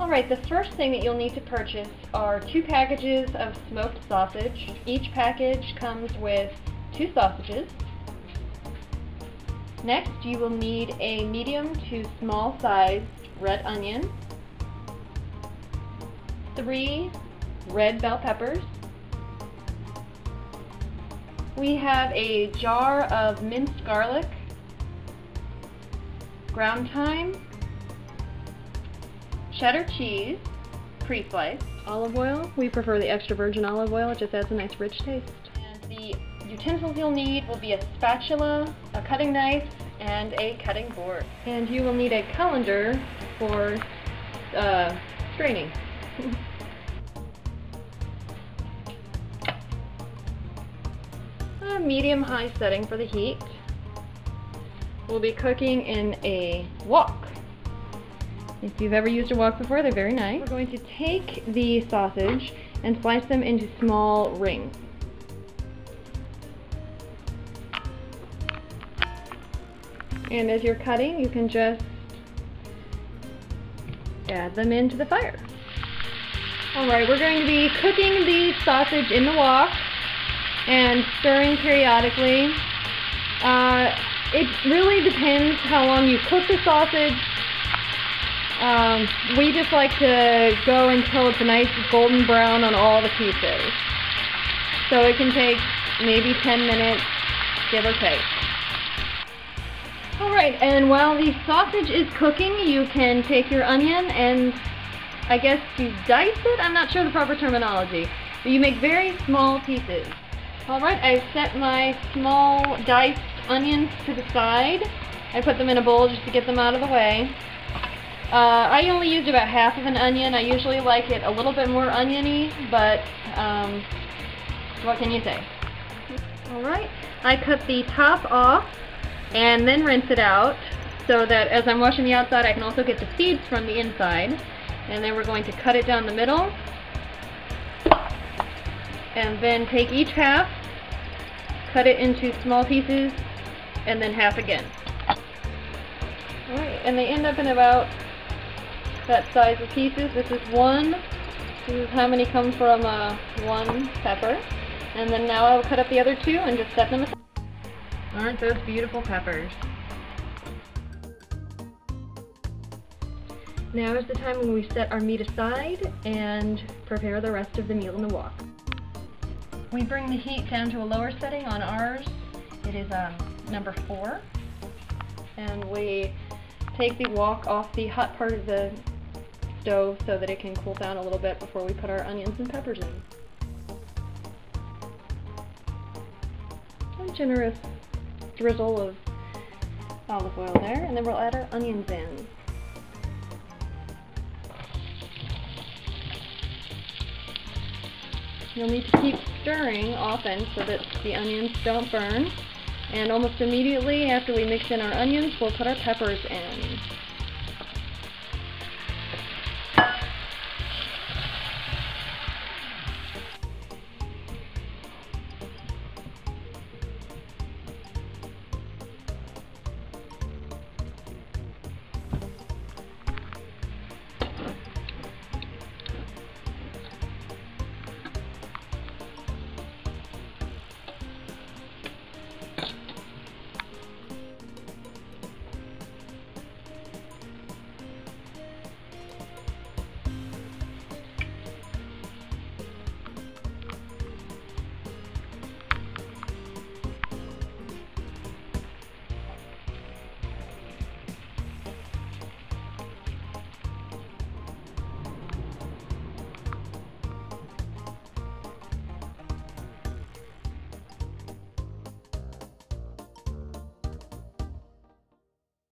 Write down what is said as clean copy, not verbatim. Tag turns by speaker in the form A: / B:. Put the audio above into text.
A: Alright, the first thing that you'll need to purchase are 2 packages of smoked sausage. Each package comes with 2 sausages. Next, you will need a medium to small sized red onion, 3 red bell peppers. We have a jar of minced garlic, ground thyme, cheddar cheese, pre-sliced, olive oil. We prefer the extra virgin olive oil, it just adds a nice rich taste. And the utensils you'll need will be a spatula, a cutting knife, and a cutting board. And you will need a colander for straining. A medium-high setting for the heat. We'll be cooking in a wok. If you've ever used a wok before, they're very nice. We're going to take the sausage and slice them into small rings. And as you're cutting, you can just add them into the fire. Alright, we're going to be cooking the sausage in the wok and stirring periodically. It really depends how long you cook the sausage. We just like to go until it's a nice golden brown on all the pieces. So it can take maybe 10 minutes, give or take. Alright, and while the sausage is cooking, you can take your onion and, I guess you dice it? I'm not sure the proper terminology. But you make very small pieces. Alright, I've set my small diced onions to the side. I put them in a bowl just to get them out of the way. I only used about half of an onion. I usually like it a little bit more oniony, but what can you say? Alright, I cut the top off and then rinse it out so that as I'm washing the outside I can also get the seeds from the inside. And then we're going to cut it down the middle and then take each half, cut it into small pieces, and then half again. Alright, and they end up in about that size of pieces. This is one. This is how many come from one pepper. And then now I'll cut up the other 2 and just set them aside. Aren't those beautiful peppers? Now is the time when we set our meat aside and prepare the rest of the meal in the wok. We bring the heat down to a lower setting on ours. It is number 4. And we take the wok off the hot part of the stove so that it can cool down a little bit before we put our onions and peppers in. A generous drizzle of olive oil there, and then we'll add our onions in. You'll need to keep stirring often so that the onions don't burn. And almost immediately after we mix in our onions, we'll put our peppers in.